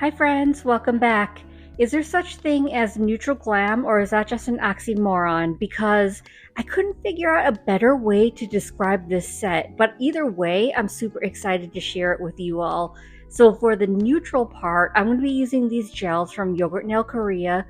Hi friends, welcome back. Is there such thing as neutral glam or is that just an oxymoron? Because I couldn't figure out a better way to describe this set, but either way, I'm super excited to share it with you all. So for the neutral part, I'm going to be using these gels from Yogurt Nail Korea.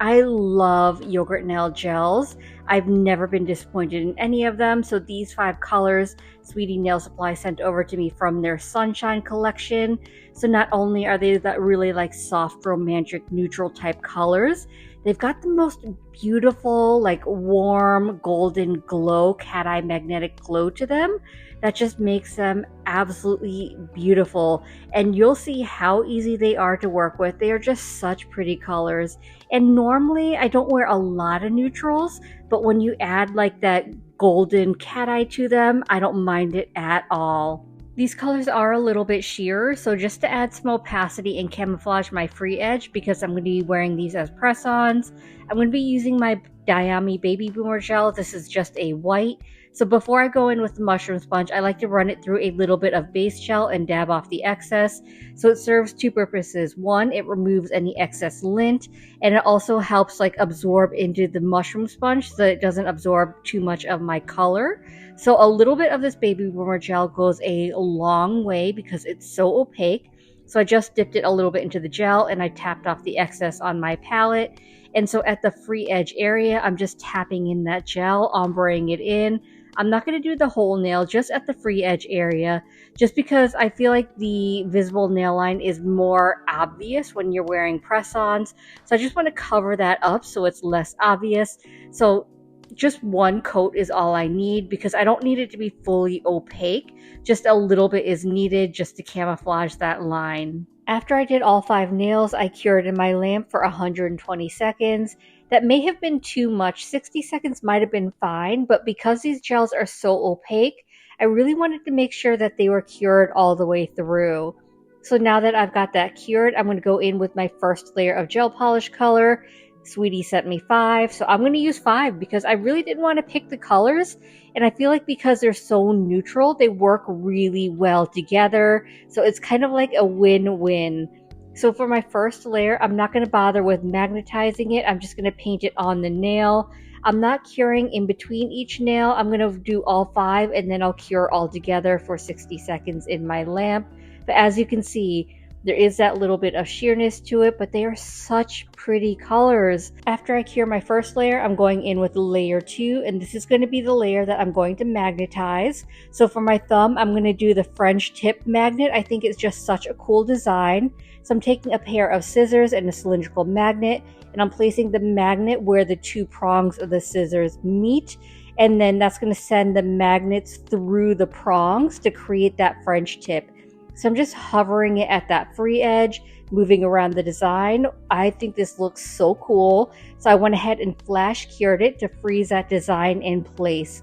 I love yogurt nail gels. I've never been disappointed in any of them. So these 5 colors, Sweetie Nail Supply sent over to me from their Sunshine collection. So not only are they that really like soft, romantic, neutral type colors, they've got the most beautiful, like warm, golden glow, cat eye magnetic glow to them that just makes them absolutely beautiful. And you'll see how easy they are to work with. They are just such pretty colors. And normally I don't wear a lot of neutrals, but when you add like that golden cat eye to them, I don't mind it at all. These colors are a little bit sheer, so just to add some opacity and camouflage my free edge, because I'm going to be wearing these as press-ons, I'm going to be using my Diami Baby Boomer Gel. This is just a white. So before I go in with the mushroom sponge, I like to run it through a little bit of base gel and dab off the excess. So it serves 2 purposes. One, it removes any excess lint, and it also helps like absorb into the mushroom sponge so that it doesn't absorb too much of my color. So a little bit of this Baby Boomer Gel goes a long way because it's so opaque. So I just dipped it a little bit into the gel and I tapped off the excess on my palette. And so at the free edge area, I'm just tapping in that gel, ombreing it in. I'm not going to do the whole nail, just at the free edge area, just because I feel like the visible nail line is more obvious when you're wearing press-ons. So I just want to cover that up so it's less obvious. So just 1 coat is all I need because I don't need it to be fully opaque. Just a little bit is needed just to camouflage that line. After I did all 5 nails, I cured in my lamp for 120 seconds. That may have been too much. 60 seconds might have been fine, but because these gels are so opaque, I really wanted to make sure that they were cured all the way through. So now that I've got that cured, I'm going to go in with my first layer of gel polish color. Sweetie sent me 5, so I'm going to use 5 because I really didn't want to pick the colors, and I feel like because they're so neutral, they work really well together, so it's kind of like a win-win. So for my first layer, I'm not going to bother with magnetizing it. I'm just going to paint it on the nail. I'm not curing in between each nail. I'm going to do all 5 and then I'll cure all together for 60 seconds in my lamp. But as you can see, there is that little bit of sheerness to it, but they are such pretty colors. After I cure my first layer, I'm going in with layer 2, and this is going to be the layer that I'm going to magnetize. So for my thumb, I'm going to do the French tip magnet. I think it's just such a cool design. So I'm taking a pair of scissors and a cylindrical magnet, and I'm placing the magnet where the 2 prongs of the scissors meet. And then that's going to send the magnets through the prongs to create that French tip. So I'm just hovering it at that free edge, moving around the design. I think this looks so cool. So I went ahead and flash cured it to freeze that design in place.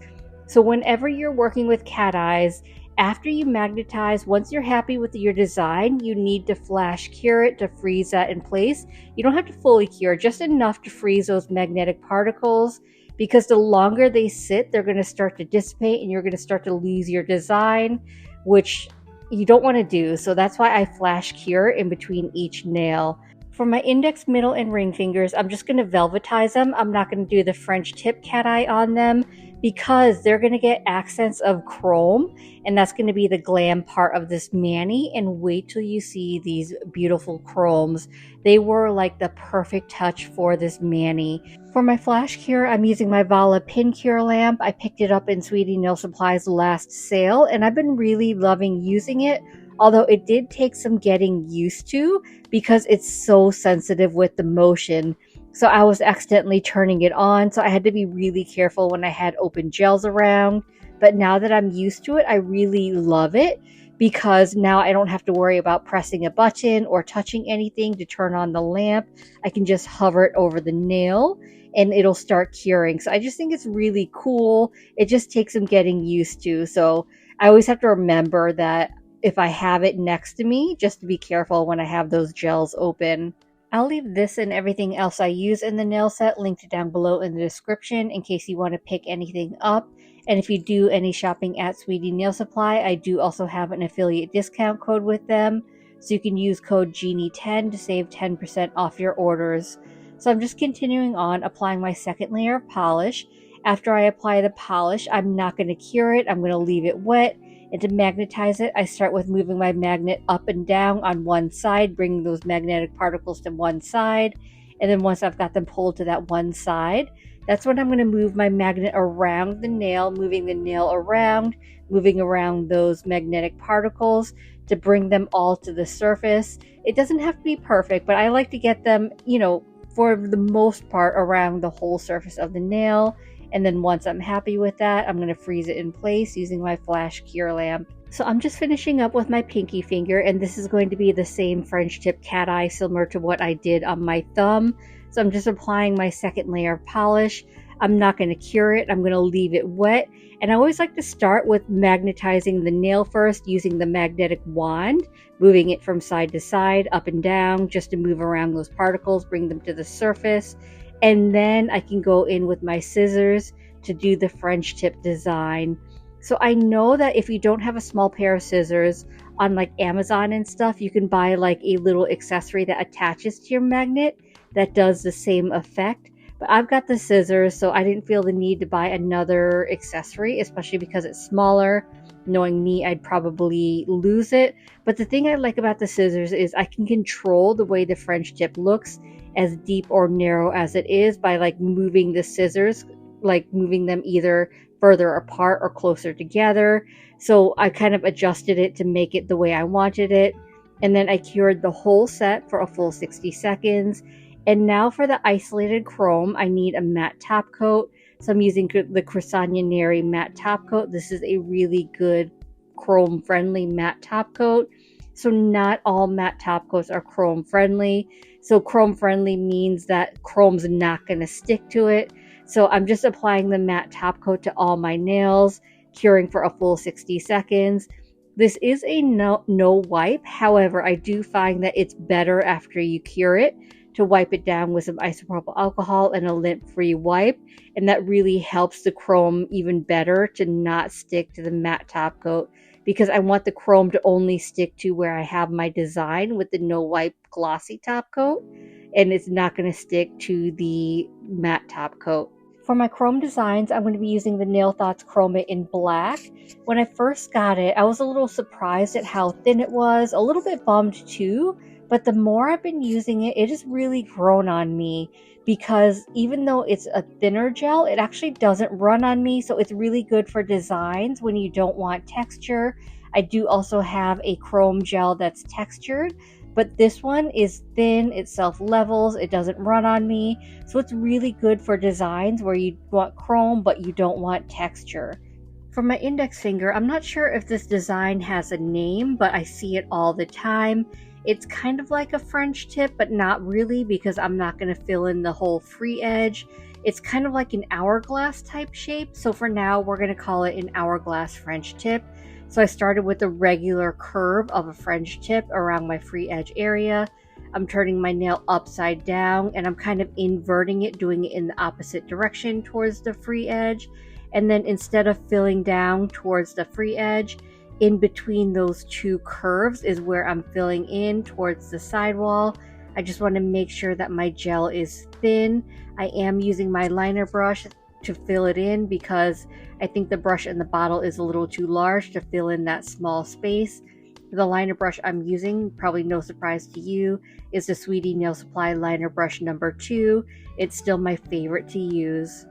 So whenever you're working with cat eyes, after you magnetize, once you're happy with your design, you need to flash cure it to freeze that in place. You don't have to fully cure, just enough to freeze those magnetic particles, because the longer they sit, they're going to start to dissipate and you're going to start to lose your design, which you don't want to do. So that's why I flash cure in between each nail. For my index, middle, and ring fingers, I'm just going to velvetize them. I'm not going to do the French tip cat eye on them because they're going to get accents of chrome, and that's going to be the glam part of this mani. And wait till you see these beautiful chromes. They were like the perfect touch for this mani. For my flash cure, I'm using my VALLA pin cure lamp. I picked it up in Sweetie Nail Supply's last sale, and I've been really loving using it, although it did take some getting used to because it's so sensitive with the motion. So I was accidentally turning it on, so I had to be really careful when I had open gels around. But now that I'm used to it, I really love it because now I don't have to worry about pressing a button or touching anything to turn on the lamp. I can just hover it over the nail and it'll start curing. So I just think it's really cool. It just takes some getting used to. So I always have to remember that if I have it next to me, just to be careful when I have those gels open. I'll leave this and everything else I use in the nail set linked down below in the description in case you want to pick anything up. And if you do any shopping at Sweetie Nail Supply, I do also have an affiliate discount code with them. So you can use code GENIE10 to save 10% off your orders. So I'm just continuing on applying my second layer of polish. After I apply the polish, I'm not going to cure it. I'm going to leave it wet. And to magnetize it, I start with moving my magnet up and down on one side, bringing those magnetic particles to one side. And then once I've got them pulled to that one side, that's when I'm going to move my magnet around the nail, moving the nail around, moving around those magnetic particles to bring them all to the surface. It doesn't have to be perfect, but I like to get them, for the most part around the whole surface of the nail. And then once I'm happy with that, I'm going to freeze it in place using my flash cure lamp. So I'm just finishing up with my pinky finger, and this is going to be the same French tip cat eye similar to what I did on my thumb. So I'm just applying my second layer of polish. I'm not going to cure it. I'm going to leave it wet. And I always like to start with magnetizing the nail first using the magnetic wand, moving it from side to side, up and down, just to move around those particles, bring them to the surface. And then I can go in with my scissors to do the French tip design. So I know that if you don't have a small pair of scissors on like Amazon and stuff, you can buy like a little accessory that attaches to your magnet that does the same effect. But I've got the scissors, so I didn't feel the need to buy another accessory, especially because it's smaller. Knowing me, I'd probably lose it. But the thing I like about the scissors is I can control the way the French tip looks, as deep or narrow as it is, by like moving the scissors, like moving them either further apart or closer together. So I kind of adjusted it to make it the way I wanted it. And then I cured the whole set for a full 60 seconds. And now for the isolated chrome, I need a matte top coat. So I'm using the Crisania Neri matte top coat. This is a really good chrome friendly matte top coat. So not all matte top coats are chrome friendly. So chrome friendly means that chrome's not going to stick to it. So I'm just applying the matte top coat to all my nails, curing for a full 60 seconds. This is a no wipe. However, I do find that it's better after you cure it to wipe it down with some isopropyl alcohol and a lint-free wipe. And that really helps the chrome even better to not stick to the matte top coat, because I want the chrome to only stick to where I have my design with the no wipe glossy top coat, and it's not going to stick to the matte top coat. For my chrome designs, I'm going to be using the Nail Thoughts Chroma in black. When I first got it, I was a little surprised at how thin it was, a little bit bummed too, but the more I've been using it, it has really grown on me, because even though it's a thinner gel, it actually doesn't run on me, so it's really good for designs when you don't want texture. I do also have a chrome gel that's textured, but this one is thin, it self-levels, it doesn't run on me, so it's really good for designs where you want chrome but you don't want texture. For my index finger, I'm not sure if this design has a name, but I see it all the time. It's kind of like a French tip, but not really, because I'm not going to fill in the whole free edge. It's kind of like an hourglass type shape, so for now we're going to call it an hourglass French tip. So I started with a regular curve of a French tip around my free edge area. I'm turning my nail upside down and I'm kind of inverting it, doing it in the opposite direction towards the free edge. And then instead of filling down towards the free edge, in between those two curves is where I'm filling in towards the sidewall. I just want to make sure that my gel is thin. I am using my liner brush to fill it in because I think the brush in the bottle is a little too large to fill in that small space. The liner brush I'm using, probably no surprise to you, is the Sweetie Nail Supply liner brush number 2. It's still my favorite to use.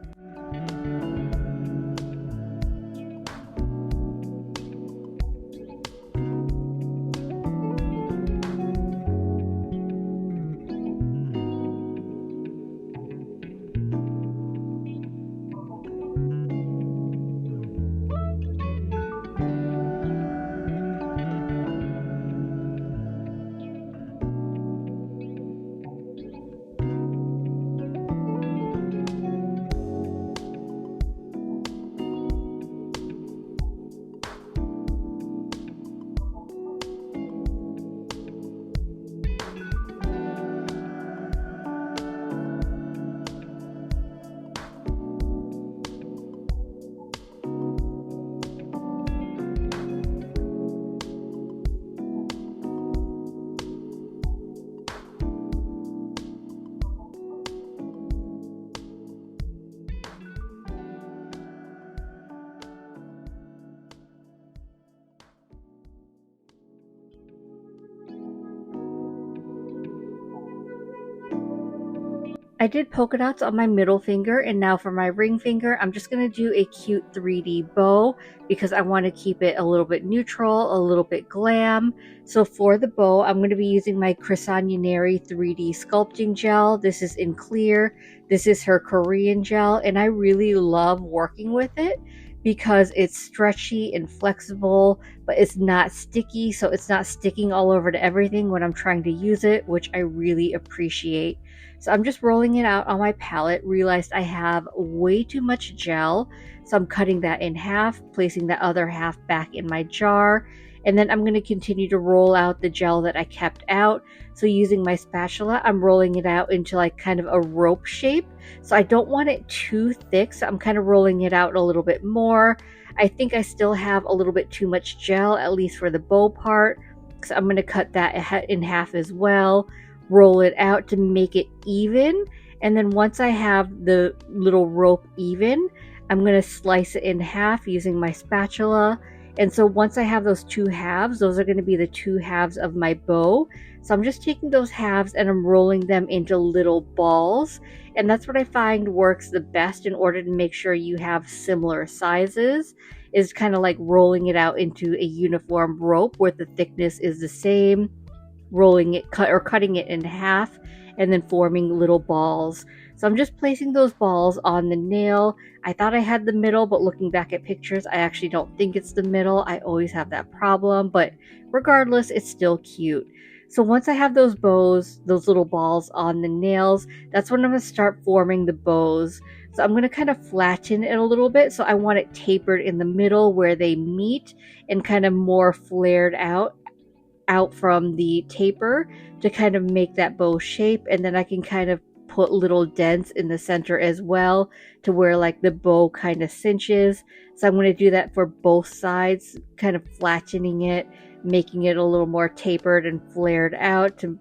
I did polka dots on my middle finger, and now for my ring finger, I'm just going to do a cute 3D bow because I want to keep it a little bit neutral, a little bit glam. So for the bow, I'm going to be using my Crisani Neri 3D sculpting gel. This is in clear. This is her Korean gel, and I really love working with it because it's stretchy and flexible, but it's not sticky, so it's not sticking all over to everything when I'm trying to use it, which I really appreciate. So I'm just rolling it out on my palette, realized I have way too much gel. So I'm cutting that in half, placing the other half back in my jar. And then I'm going to continue to roll out the gel that I kept out. So using my spatula, I'm rolling it out into like kind of a rope shape. So I don't want it too thick. So I'm kind of rolling it out a little bit more. I think I still have a little bit too much gel, at least for the bow part. So I'm going to cut that in half as well. Roll it out to make it even, and then once I have the little rope even, I'm going to slice it in half using my spatula. And so once I have those two halves, those are going to be the two halves of my bow. So I'm just taking those halves and I'm rolling them into little balls, and that's what I find works the best in order to make sure you have similar sizes, is kind of like rolling it out into a uniform rope where the thickness is the same, rolling it cutting it in half, and then forming little balls. So I'm just placing those balls on the nail. I thought I had the middle, but looking back at pictures, I actually don't think it's the middle. I always have that problem, but regardless, it's still cute. So once I have those bows, those little balls on the nails, that's when I'm going to start forming the bows. So I'm going to kind of flatten it a little bit. So I want it tapered in the middle where they meet and kind of more flared out from the taper to kind of make that bow shape. And then I can kind of put little dents in the center as well to where like the bow kind of cinches. So I'm going to do that for both sides, kind of flattening it, making it a little more tapered and flared out to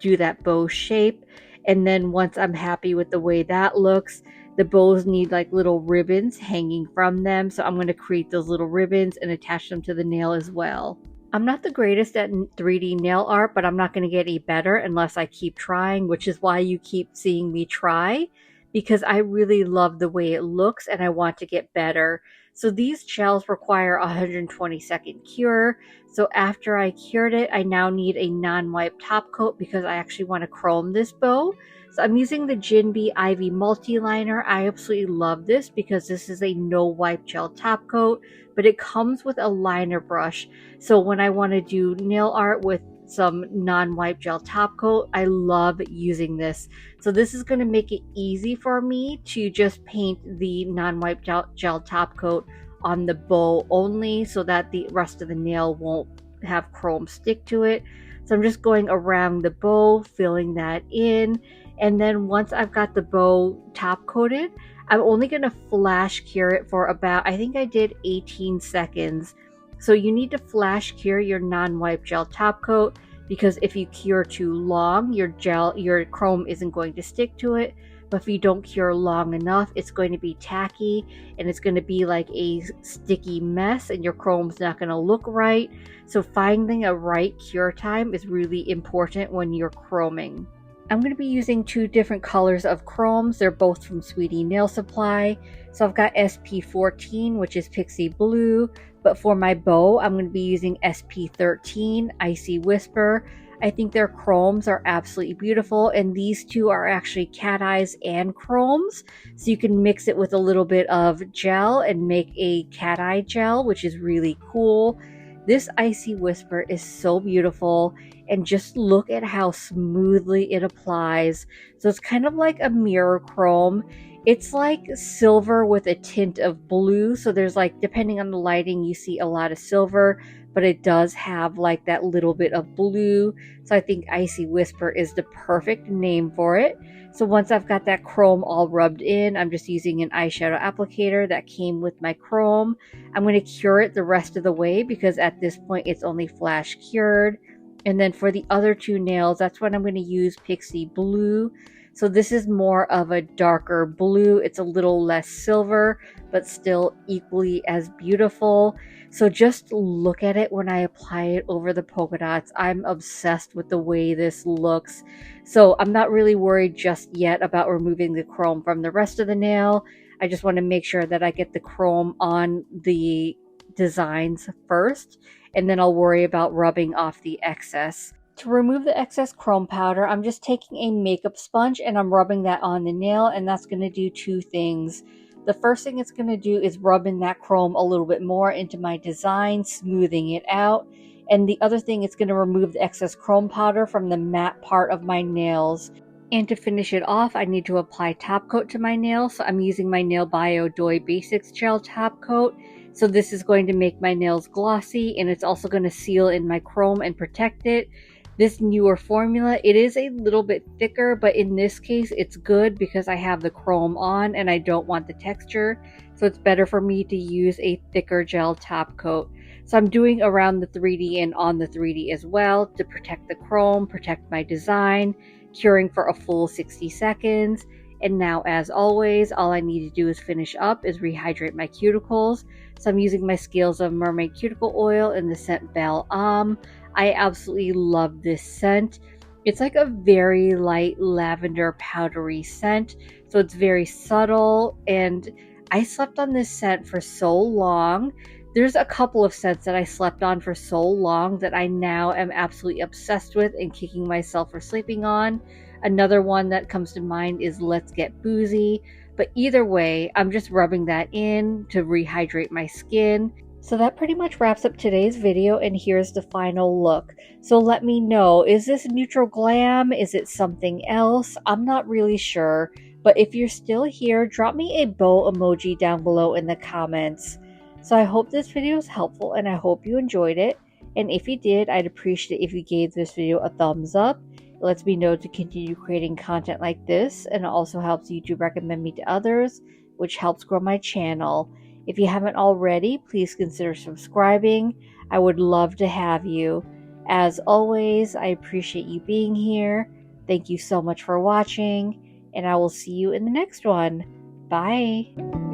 do that bow shape. And then once I'm happy with the way that looks, the bows need like little ribbons hanging from them. So I'm going to create those little ribbons and attach them to the nail as well. I'm not the greatest at 3D nail art, but I'm not going to get any better unless I keep trying, which is why you keep seeing me try, because I really love the way it looks and I want to get better. So these gels require a 120-second cure. So after I cured it, I now need a non-wipe top coat because I actually want to chrome this bow. So I'm using the Jin.b Ivy Multi-Liner. I absolutely love this because this is a no-wipe gel top coat, but it comes with a liner brush. So when I want to do nail art with some non-wipe gel top coat, I love using this. So this is going to make it easy for me to just paint the non-wipe gel top coat on the bow only so that the rest of the nail won't have chrome stick to it. So I'm just going around the bow, filling that in. And then once I've got the bow top coated, I'm only going to flash cure it for about, I think I did 18 seconds. So you need to flash cure your non-wipe gel top coat because if you cure too long, your chrome isn't going to stick to it. But if you don't cure long enough, it's going to be tacky and it's going to be like a sticky mess and your chrome's not going to look right. So finding a right cure time is really important when you're chroming. I'm going to be using two different colors of chromes. They're both from Sweetie Nail Supply. So I've got SP14, which is Pixie Blue. But for my bow, I'm going to be using SP13, Icy Whisper. I think their chromes are absolutely beautiful. And these two are actually cat eyes and chromes. So you can mix it with a little bit of gel and make a cat eye gel, which is really cool. This Icy Whisper is so beautiful, and just look at how smoothly it applies. So it's kind of like a mirror chrome. It's like silver with a tint of blue. So there's like, depending on the lighting, you see a lot of silver, but it does have like that little bit of blue. So I think Icy Whisper is the perfect name for it. So once I've got that chrome all rubbed in, I'm just using an eyeshadow applicator that came with my chrome. I'm going to cure it the rest of the way because at this point it's only flash cured. And then for the other two nails, that's when I'm going to use Pixie Blue. So this is more of a darker blue. It's a little less silver, but still equally as beautiful. So just look at it when I apply it over the polka dots. I'm obsessed with the way this looks. So I'm not really worried just yet about removing the chrome from the rest of the nail. I just want to make sure that I get the chrome on the designs first, and then I'll worry about rubbing off the excess. To remove the excess chrome powder, I'm just taking a makeup sponge and I'm rubbing that on the nail, and that's going to do two things. The first thing it's going to do is rub in that chrome a little bit more into my design, smoothing it out. And the other thing, it's going to remove the excess chrome powder from the matte part of my nails. And to finish it off, I need to apply top coat to my nails. So I'm using my Nailbayo Doi Basics Gel top coat. So this is going to make my nails glossy, and it's also going to seal in my chrome and protect it. This newer formula, it is a little bit thicker, but in this case it's good because I have the chrome on and I don't want the texture. So it's better for me to use a thicker gel top coat. So I'm doing around the 3D and on the 3D as well to protect the chrome, protect my design, curing for a full 60 seconds. And now, as always, all I need to do is finish up is rehydrate my cuticles. So I'm using my Scales of Mermaid cuticle oil in the scent VALLA. I absolutely love this scent. It's like a very light lavender powdery scent, so it's very subtle, and I slept on this scent for so long. There's a couple of scents that I slept on for so long that I now am absolutely obsessed with and kicking myself for sleeping on. Another one that comes to mind is Let's Get Boozy, but either way, I'm just rubbing that in to rehydrate my skin. So that pretty much wraps up today's video, and here's the final look. So let me know, is this neutral glam? Is it something else? I'm not really sure, but if you're still here, drop me a bow emoji down below in the comments. So I hope this video was helpful, and I hope you enjoyed it. And if you did, I'd appreciate it if you gave this video a thumbs up. It lets me know to continue creating content like this, and it also helps YouTube recommend me to others, which helps grow my channel. If you haven't already, please consider subscribing. I would love to have you. As always, I appreciate you being here. Thank you so much for watching, and I will see you in the next one. Bye!